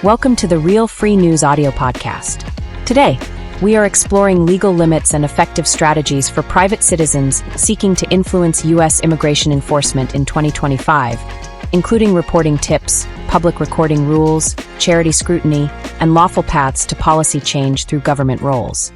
Welcome to the Real Free News audio podcast. Today, we are exploring legal limits and effective strategies for private citizens seeking to influence U.S. immigration enforcement in 2025, including reporting tips, public recording rules, charity scrutiny, and lawful paths to policy change through government roles.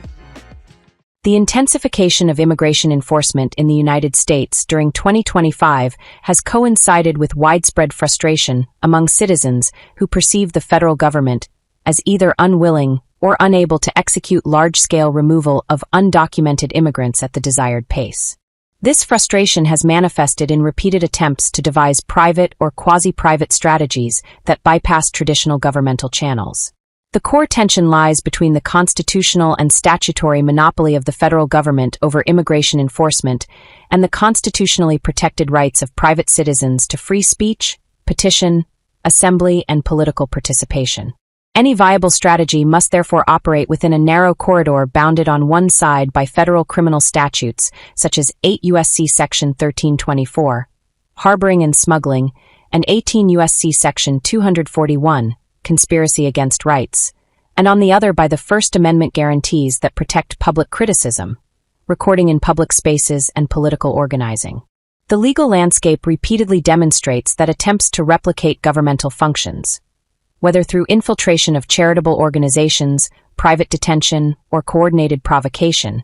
The intensification of immigration enforcement in the United States during 2025 has coincided with widespread frustration among citizens who perceive the federal government as either unwilling or unable to execute large-scale removal of undocumented immigrants at the desired pace. This frustration has manifested in repeated attempts to devise private or quasi-private strategies that bypass traditional governmental channels. The core tension lies between the constitutional and statutory monopoly of the federal government over immigration enforcement and the constitutionally protected rights of private citizens to free speech, petition, assembly, and political participation. Any viable strategy must therefore operate within a narrow corridor bounded on one side by federal criminal statutes such as 8 U.S.C. Section 1324, harboring and smuggling, and 18 U.S.C. Section 241, conspiracy against rights, and on the other by the First Amendment guarantees that protect public criticism, recording in public spaces, and political organizing. The legal landscape repeatedly demonstrates that attempts to replicate governmental functions, whether through infiltration of charitable organizations, private detention, or coordinated provocation,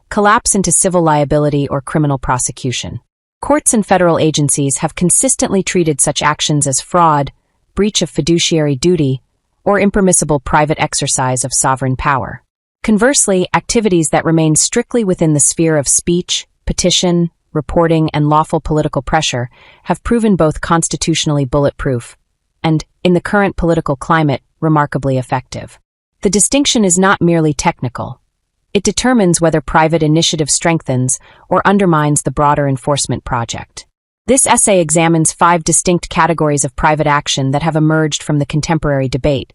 collapse into civil liability or criminal prosecution. Courts and federal agencies have consistently treated such actions as fraud, breach of fiduciary duty, or impermissible private exercise of sovereign power. Conversely, activities that remain strictly within the sphere of speech, petition, reporting, and lawful political pressure have proven both constitutionally bulletproof and, in the current political climate, remarkably effective. The distinction is not merely technical. It determines whether private initiative strengthens or undermines the broader enforcement project. This essay examines 5 distinct categories of private action that have emerged from the contemporary debate.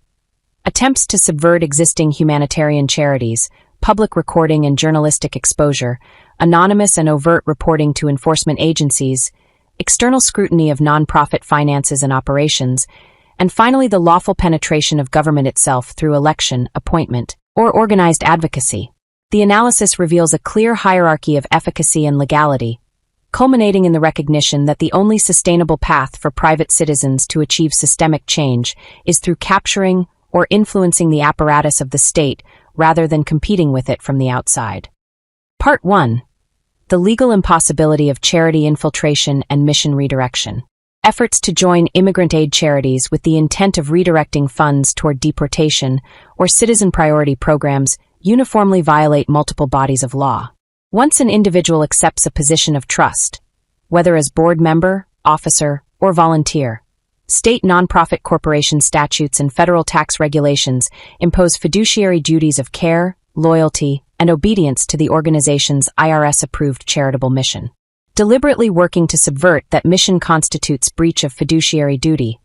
Attempts to subvert existing humanitarian charities, public recording and journalistic exposure, anonymous and overt reporting to enforcement agencies, external scrutiny of nonprofit finances and operations, and finally the lawful penetration of government itself through election, appointment, or organized advocacy. The analysis reveals a clear hierarchy of efficacy and legality, culminating in the recognition that the only sustainable path for private citizens to achieve systemic change is through capturing or influencing the apparatus of the state rather than competing with it from the outside. Part 1. The legal impossibility of charity infiltration and mission redirection. Efforts to join immigrant aid charities with the intent of redirecting funds toward deportation or citizen priority programs uniformly violate multiple bodies of law. Once an individual accepts a position of trust, whether as board member, officer, or volunteer, state nonprofit corporation statutes and federal tax regulations impose fiduciary duties of care, loyalty, and obedience to the organization's IRS-approved charitable mission. Deliberately working to subvert that mission constitutes breach of fiduciary duty,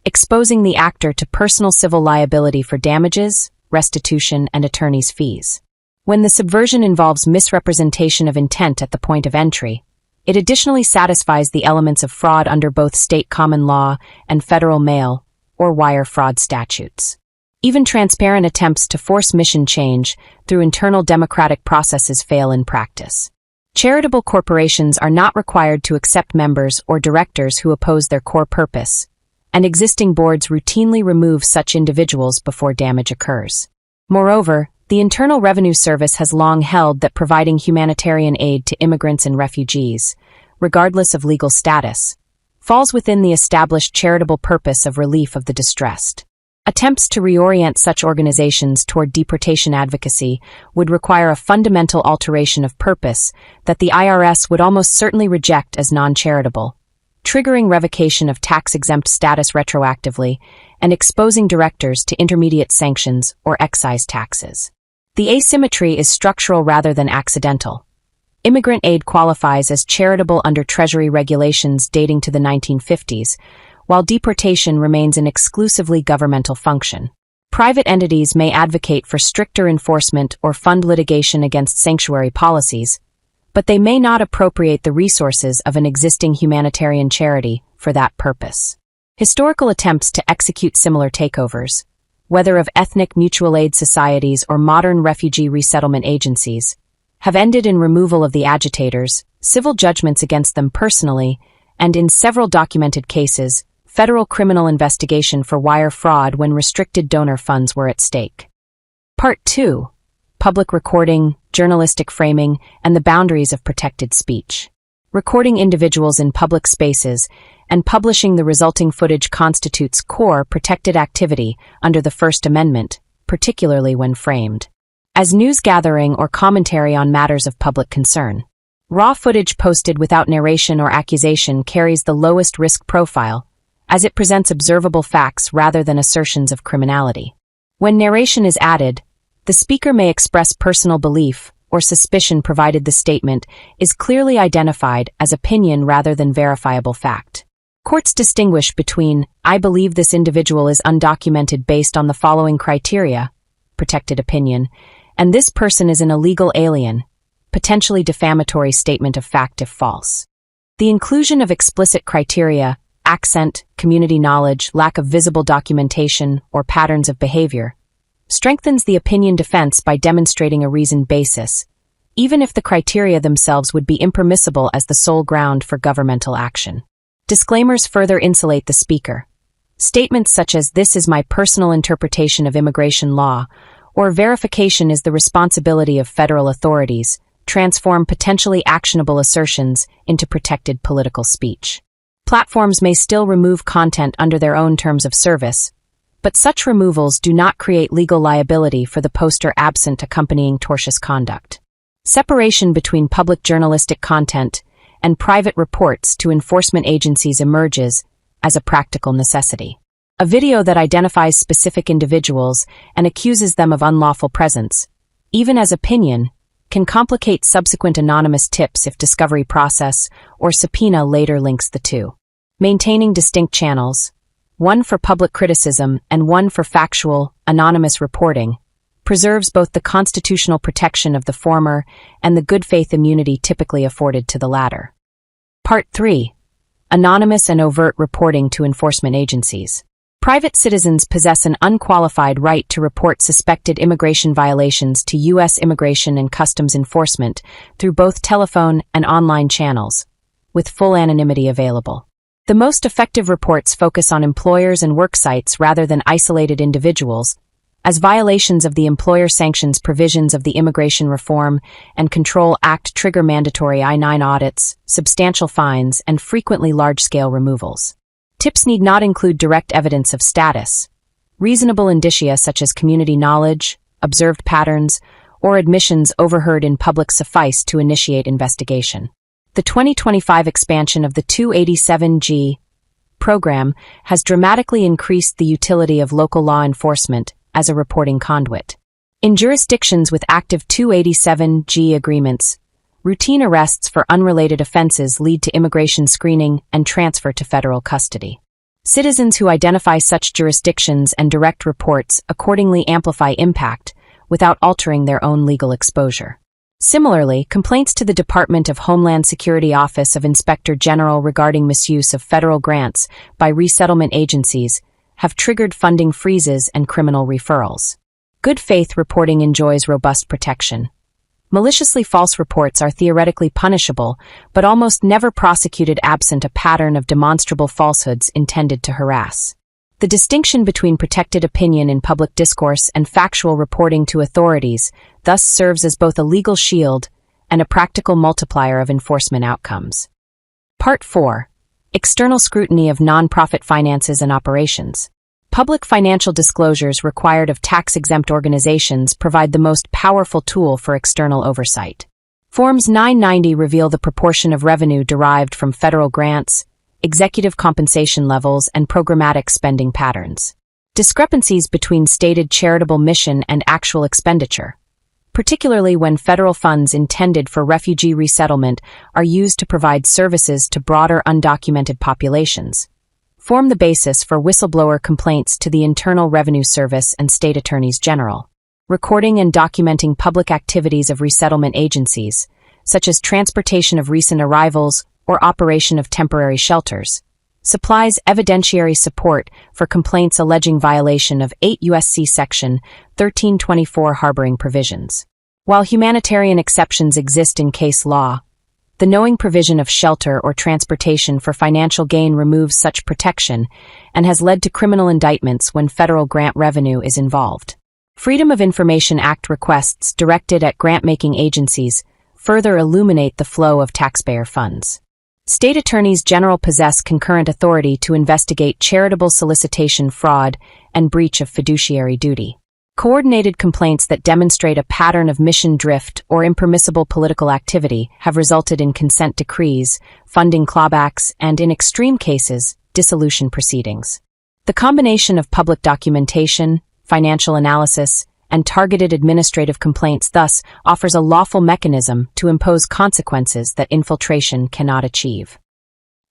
exposing the actor to personal civil liability for damages, restitution, and attorney's fees. When the subversion involves misrepresentation of intent at the point of entry, it additionally satisfies the elements of fraud under both state common law and federal mail or wire fraud statutes. Even transparent attempts to force mission change through internal democratic processes fail in practice. Charitable corporations are not required to accept members or directors who oppose their core purpose, and existing boards routinely remove such individuals before damage occurs. Moreover, the Internal Revenue Service has long held that providing humanitarian aid to immigrants and refugees, regardless of legal status, falls within the established charitable purpose of relief of the distressed. Attempts to reorient such organizations toward deportation advocacy would require a fundamental alteration of purpose that the IRS would almost certainly reject as non-charitable, triggering revocation of tax-exempt status retroactively and exposing directors to intermediate sanctions or excise taxes. The asymmetry is structural rather than accidental. Immigrant aid qualifies as charitable under Treasury regulations dating to the 1950s, while deportation remains an exclusively governmental function. Private entities may advocate for stricter enforcement or fund litigation against sanctuary policies, but they may not appropriate the resources of an existing humanitarian charity for that purpose. Historical attempts to execute similar takeovers, whether of ethnic mutual aid societies or modern refugee resettlement agencies, have ended in removal of the agitators, civil judgments against them personally, and in several documented cases, federal criminal investigation for wire fraud when restricted donor funds were at stake. Part 2. Public recording, journalistic framing, and the boundaries of protected speech. Recording individuals in public spaces and publishing the resulting footage constitutes core protected activity under the First Amendment, particularly when framed as news gathering or commentary on matters of public concern. Raw footage posted without narration or accusation carries the lowest risk profile, as it presents observable facts rather than assertions of criminality. When narration is added, the speaker may express personal belief or suspicion provided the statement is clearly identified as opinion rather than verifiable fact. Courts distinguish between, "I believe this individual is undocumented based on the following criteria," protected opinion, and "this person is an illegal alien," potentially defamatory statement of fact if false. The inclusion of explicit criteria, accent, community knowledge, lack of visible documentation, or patterns of behavior strengthens the opinion defense by demonstrating a reasoned basis, even if the criteria themselves would be impermissible as the sole ground for governmental action. Disclaimers further insulate the speaker. Statements such as "this is my personal interpretation of immigration law," or "verification is the responsibility of federal authorities," transform potentially actionable assertions into protected political speech. Platforms may still remove content under their own terms of service, but such removals do not create legal liability for the poster absent accompanying tortious conduct. Separation between public journalistic content and private reports to enforcement agencies emerges as a practical necessity. A video that identifies specific individuals and accuses them of unlawful presence, even as opinion, can complicate subsequent anonymous tips if discovery process or subpoena later links the two. Maintaining distinct channels, one for public criticism and one for factual, anonymous reporting, preserves both the constitutional protection of the former and the good faith immunity typically afforded to the latter. Part 3. Anonymous and overt reporting to enforcement agencies. Private citizens possess an unqualified right to report suspected immigration violations to U.S. Immigration and Customs Enforcement through both telephone and online channels, with full anonymity available. The most effective reports focus on employers and work sites rather than isolated individuals, as violations of the employer sanctions provisions of the Immigration Reform and Control Act trigger mandatory I-9 audits, substantial fines, and frequently large-scale removals. Tips need not include direct evidence of status. Reasonable indicia such as community knowledge, observed patterns, or admissions overheard in public suffice to initiate investigation. The 2025 expansion of the 287G program has dramatically increased the utility of local law enforcement as a reporting conduit. In jurisdictions with active 287G agreements, routine arrests for unrelated offenses lead to immigration screening and transfer to federal custody. Citizens who identify such jurisdictions and direct reports accordingly amplify impact without altering their own legal exposure. Similarly, complaints to the Department of Homeland Security Office of Inspector General regarding misuse of federal grants by resettlement agencies have triggered funding freezes and criminal referrals. Good faith reporting enjoys robust protection. Maliciously false reports are theoretically punishable, but almost never prosecuted absent a pattern of demonstrable falsehoods intended to harass. The distinction between protected opinion in public discourse and factual reporting to authorities thus serves as both a legal shield and a practical multiplier of enforcement outcomes. Part 4. External scrutiny of nonprofit finances and operations. Public financial disclosures required of tax-exempt organizations provide the most powerful tool for external oversight. Forms 990 reveal the proportion of revenue derived from federal grants, executive compensation levels, and programmatic spending patterns. Discrepancies between stated charitable mission and actual expenditure, particularly when federal funds intended for refugee resettlement are used to provide services to broader undocumented populations, form the basis for whistleblower complaints to the Internal Revenue Service and state attorneys general. Recording and documenting public activities of resettlement agencies, such as transportation of recent arrivals or operation of temporary shelters, supplies evidentiary support for complaints alleging violation of 8 U.S.C. Section 1324 harboring provisions. While humanitarian exceptions exist in case law, the knowing provision of shelter or transportation for financial gain removes such protection and has led to criminal indictments when federal grant revenue is involved. Freedom of Information Act requests directed at grant-making agencies further illuminate the flow of taxpayer funds. State attorneys general possess concurrent authority to investigate charitable solicitation fraud and breach of fiduciary duty. Coordinated complaints that demonstrate a pattern of mission drift or impermissible political activity have resulted in consent decrees, funding clawbacks, and, in extreme cases, dissolution proceedings. The combination of public documentation, financial analysis, and targeted administrative complaints thus offers a lawful mechanism to impose consequences that infiltration cannot achieve.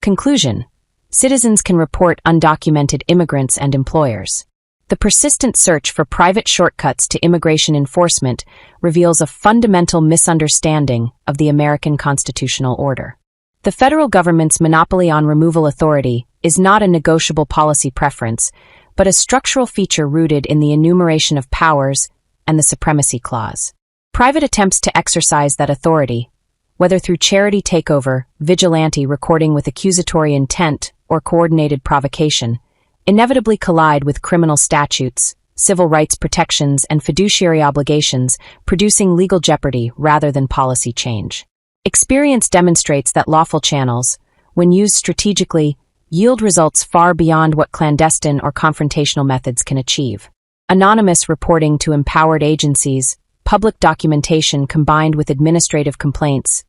Conclusion: citizens can report undocumented immigrants and employers. The persistent search for private shortcuts to immigration enforcement reveals a fundamental misunderstanding of the American constitutional order. The federal government's monopoly on removal authority is not a negotiable policy preference, but a structural feature rooted in the enumeration of powers and the Supremacy Clause. Private attempts to exercise that authority, whether through charity takeover, vigilante recording with accusatory intent, or coordinated provocation, inevitably collide with criminal statutes, civil rights protections, and fiduciary obligations, producing legal jeopardy rather than policy change. Experience demonstrates that lawful channels, when used strategically, yield results far beyond what clandestine or confrontational methods can achieve. Anonymous reporting to empowered agencies, public documentation combined with administrative complaints,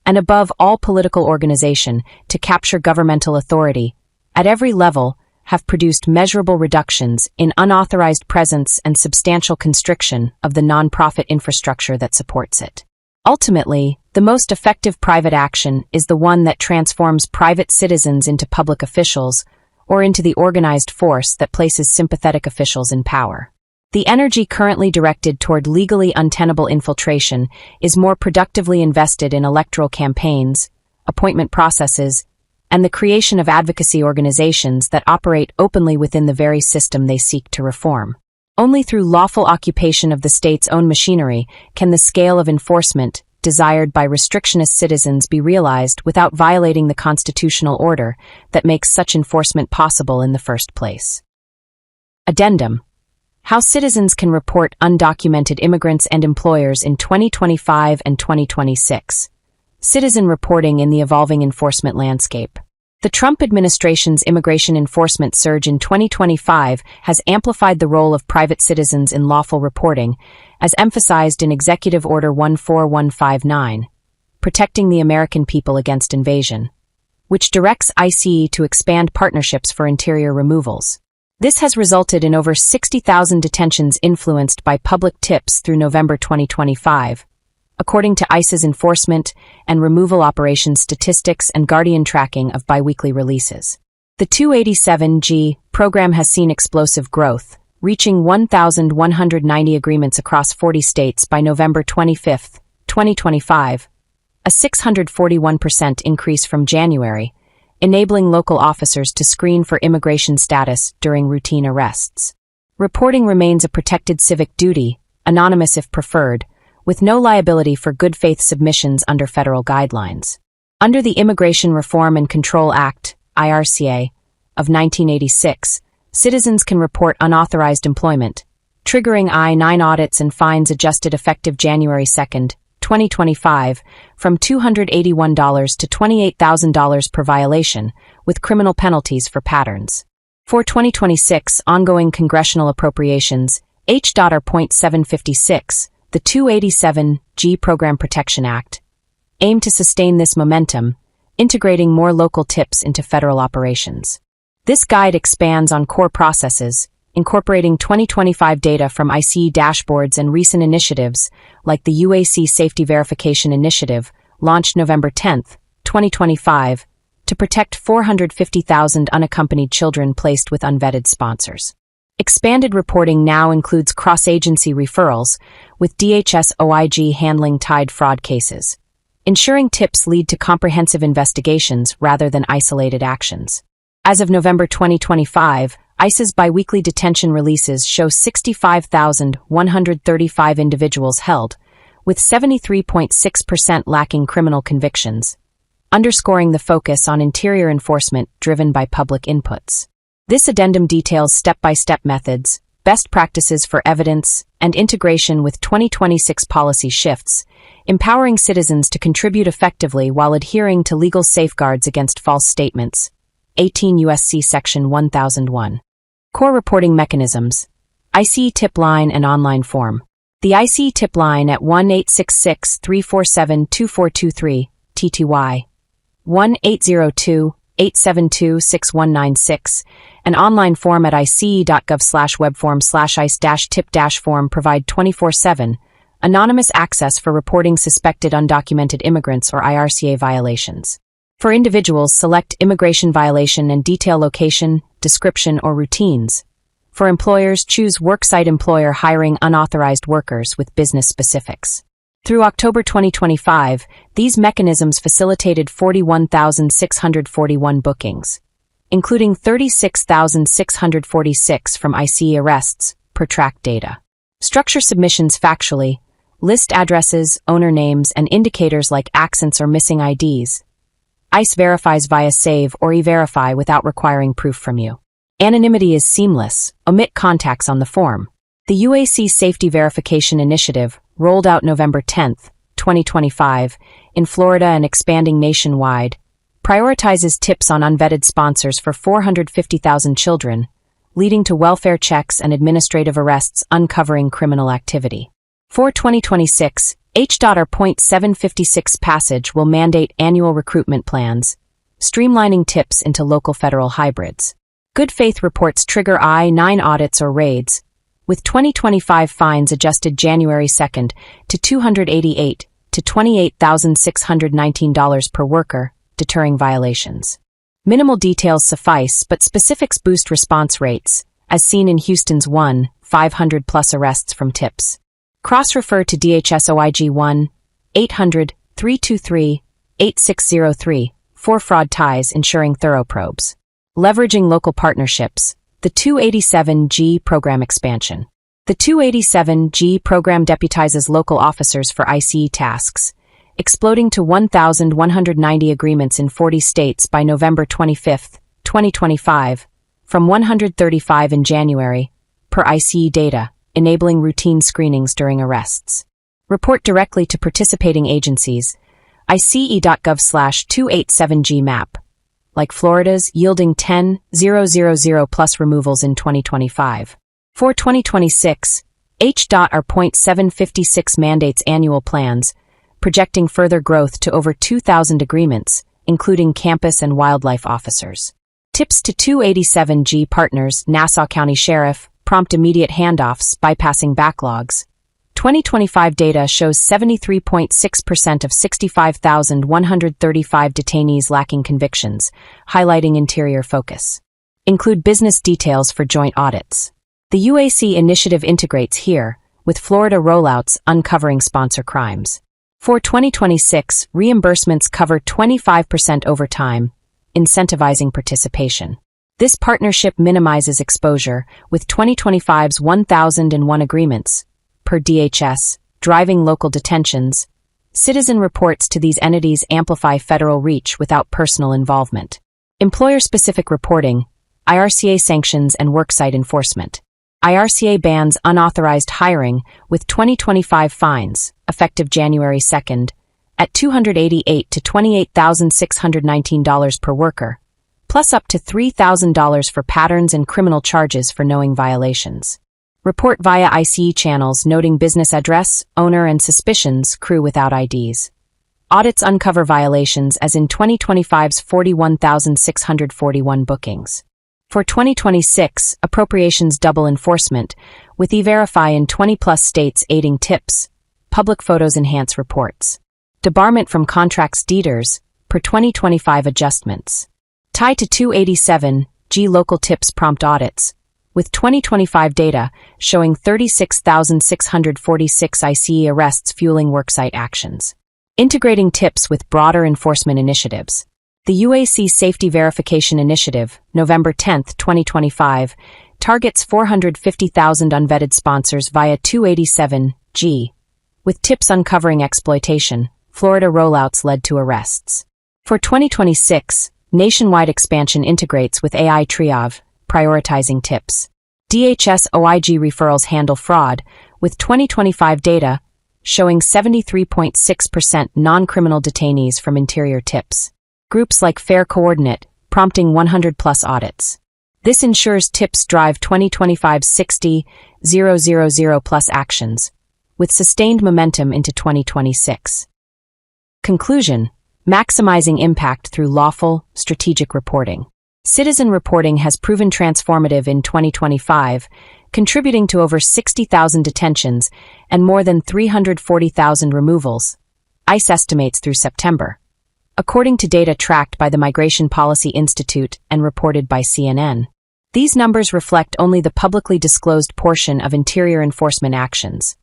and above all political organization to capture governmental authority, at every level, have produced measurable reductions in unauthorized presence and substantial constriction of the nonprofit infrastructure that supports it. Ultimately, the most effective private action is the one that transforms private citizens into public officials or into the organized force that places sympathetic officials in power. The energy currently directed toward legally untenable infiltration is more productively invested in electoral campaigns, appointment processes, and the creation of advocacy organizations that operate openly within the very system they seek to reform. Only through lawful occupation of the state's own machinery can the scale of enforcement desired by restrictionist citizens be realized without violating the constitutional order that makes such enforcement possible in the first place. Addendum: How citizens can report undocumented immigrants and employers in 2025 and 2026. Citizen reporting in the evolving enforcement landscape. The Trump administration's immigration enforcement surge in 2025 has amplified the role of private citizens in lawful reporting, as emphasized in Executive Order 14159, Protecting the American People Against Invasion, which directs ICE to expand partnerships for interior removals. This has resulted in over 60,000 detentions influenced by public tips through November 2025, according to ICE's enforcement and removal operations statistics and Guardian tracking of biweekly releases. The 287G program has seen explosive growth, reaching 1,190 agreements across 40 states by November 25, 2025, a 641% increase from January, enabling local officers to screen for immigration status during routine arrests. Reporting remains a protected civic duty, anonymous if preferred, with no liability for good faith submissions under federal guidelines. Under the Immigration Reform and Control Act, IRCA, of 1986, citizens can report unauthorized employment, triggering I-9 audits and fines adjusted effective January 2, 2025, from $281 to $28,000 per violation, with criminal penalties for patterns. For 2026 ongoing congressional appropriations, H.R.756, the 287G Program Protection Act, aim to sustain this momentum, integrating more local tips into federal operations. This guide expands on core processes, incorporating 2025 data from ICE dashboards and recent initiatives like the UAC Safety Verification Initiative, launched November 10, 2025, to protect 450,000 unaccompanied children placed with unvetted sponsors. Expanded reporting now includes cross-agency referrals, with DHS OIG handling tied fraud cases, ensuring tips lead to comprehensive investigations rather than isolated actions. As of November 2025, ICE's biweekly detention releases show 65,135 individuals held, with 73.6% lacking criminal convictions, underscoring the focus on interior enforcement driven by public inputs. This addendum details step-by-step methods, best practices for evidence, and integration with 2026 policy shifts, empowering citizens to contribute effectively while adhering to legal safeguards against false statements. 18 U.S.C. Section 1001. Core reporting mechanisms. ICE tip line and online form. The ICE tip line at 1-866-347-2423, TTY, 1-802-872-6196, and online form at ice.gov/webform/ice-tip-form provide 24/7, anonymous access for reporting suspected undocumented immigrants or IRCA violations. For individuals, select immigration violation and detail location, description, or routines. For employers, choose worksite employer hiring unauthorized workers with business specifics. Through October 2025, these mechanisms facilitated 41,641 bookings, including 36,646 from ICE arrests, per track data. Structure submissions factually, list addresses, owner names, and indicators like accents or missing IDs. ICE verifies via Save or E-Verify without requiring proof from you. Anonymity is seamless, omit contacts on the form. The UAC Safety Verification Initiative, rolled out November 10, 2025, in Florida and expanding nationwide, prioritizes tips on unvetted sponsors for 450,000 children, leading to welfare checks and administrative arrests uncovering criminal activity. For 2026, H.R. .756 passage will mandate annual recruitment plans, streamlining tips into local federal hybrids. Good faith reports trigger I-9 audits or raids, with 2025 fines adjusted January 2 to $288 to $28,619 per worker, deterring violations. Minimal details suffice, but specifics boost response rates, as seen in Houston's 500-plus arrests from tips. Cross-refer to DHS OIG 1-800-323-8603 for fraud ties, ensuring thorough probes. Leveraging local partnerships. The 287G program expansion. The 287G program deputizes local officers for ICE tasks, exploding to 1,190 agreements in 40 states by November 25, 2025, from 135 in January, per ICE data, enabling routine screenings during arrests. Report directly to participating agencies, ice.gov/287G map, like Florida's, yielding 10,000 plus removals in 2025. For 2026, H.R. .756 mandates annual plans, projecting further growth to over 2,000 agreements, including campus and wildlife officers. Tips to 287G partners, Nassau County Sheriff, prompt immediate handoffs, bypassing backlogs. 2025 data shows 73.6% of 65,135 detainees lacking convictions, highlighting interior focus. Include business details for joint audits. The UAC initiative integrates here, with Florida rollouts uncovering sponsor crimes. For 2026, reimbursements cover 25% overtime, incentivizing participation. This partnership minimizes exposure, with 2025's 1,001 agreements, per DHS, driving local detentions. Citizen reports to these entities amplify federal reach without personal involvement. Employer-specific reporting, IRCA sanctions and worksite enforcement. IRCA bans unauthorized hiring with 2025 fines, effective January 2, at $288 to $28,619 per worker, plus up to $3,000 for patterns and criminal charges for knowing violations. Report via ICE channels noting business address, owner, and suspicions, crew without IDs. Audits uncover violations as in 2025's 41,641 bookings. For 2026, appropriations double enforcement, with E-Verify in 20-plus states aiding tips. Public photos enhance reports. Debarment from contracts deeders, per 2025 adjustments. Tie to 287G local tips prompt audits, with 2025 data showing 36,646 ICE arrests fueling worksite actions. Integrating tips with broader enforcement initiatives. The UAC Safety Verification Initiative, November 10, 2025, targets 450,000 unvetted sponsors via 287G. With tips uncovering exploitation, Florida rollouts led to arrests. For 2026, nationwide expansion integrates with AI triage, prioritizing tips. DHS OIG referrals handle fraud, with 2025 data showing 73.6% non-criminal detainees from interior tips. Groups like Fair Coordinate, prompting 100-plus audits. This ensures tips drive 2025's 60,000-plus actions, with sustained momentum into 2026. Conclusion: maximizing impact through lawful, strategic reporting. Citizen reporting has proven transformative in 2025, contributing to over 60,000 detentions and more than 340,000 removals, ICE estimates through September, according to data tracked by the Migration Policy Institute and reported by CNN. These numbers reflect only the publicly disclosed portion of interior enforcement actions.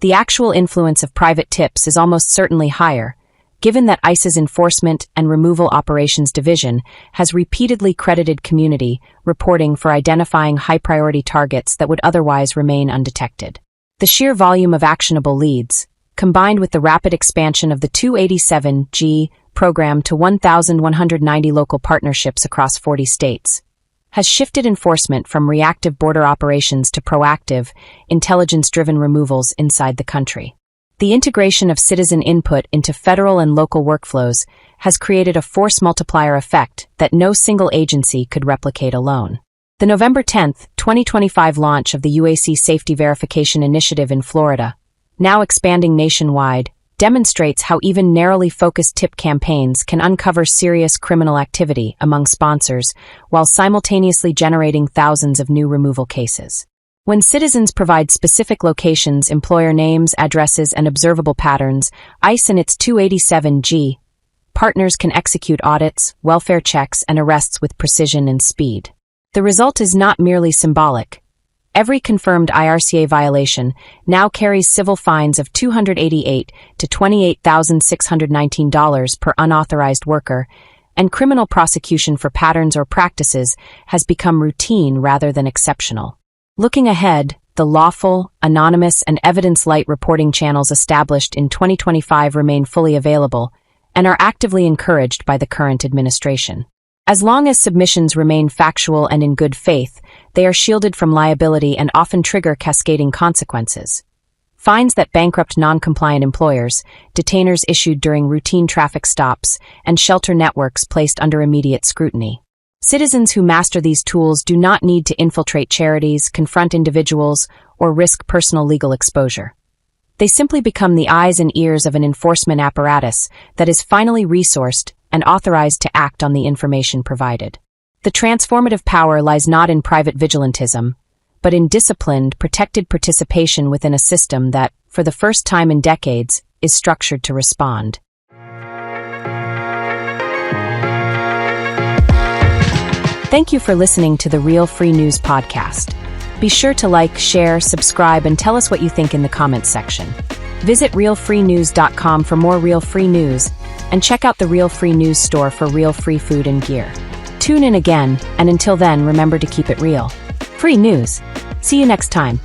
The actual influence of private tips is almost certainly higher, given that ICE's Enforcement and Removal Operations Division has repeatedly credited community reporting for identifying high-priority targets that would otherwise remain undetected. The sheer volume of actionable leads, combined with the rapid expansion of the 287G program to 1,190 local partnerships across 40 states, has shifted enforcement from reactive border operations to proactive, intelligence-driven removals inside the country. The integration of citizen input into federal and local workflows has created a force multiplier effect that no single agency could replicate alone. The November 10, 2025 launch of the UAC Safety Verification Initiative in Florida, now expanding nationwide, demonstrates how even narrowly focused tip campaigns can uncover serious criminal activity among sponsors while simultaneously generating thousands of new removal cases. When citizens provide specific locations, employer names, addresses, and observable patterns, ICE and its 287G partners can execute audits, welfare checks, and arrests with precision and speed. The result is not merely symbolic. Every confirmed IRCA violation now carries civil fines of $288 to $28,619 per unauthorized worker, and criminal prosecution for patterns or practices has become routine rather than exceptional. Looking ahead, the lawful, anonymous, and evidence-light reporting channels established in 2025 remain fully available and are actively encouraged by the current administration. As long as submissions remain factual and in good faith, they are shielded from liability and often trigger cascading consequences. Fines that bankrupt non-compliant employers, detainers issued during routine traffic stops, and shelter networks placed under immediate scrutiny. Citizens who master these tools do not need to infiltrate charities, confront individuals, or risk personal legal exposure. They simply become the eyes and ears of an enforcement apparatus that is finally resourced and authorized to act on the information provided. The transformative power lies not in private vigilantism, but in disciplined, protected participation within a system that, for the first time in decades, is structured to respond. Thank you for listening to the Real Free News podcast. Be sure to like, share, subscribe, and tell us what you think in the comments section. Visit realfreenews.com for more Real Free News, and check out the Real Free News store for real free food and gear. Tune in again, and until then, remember to keep it real. Free news. See you next time.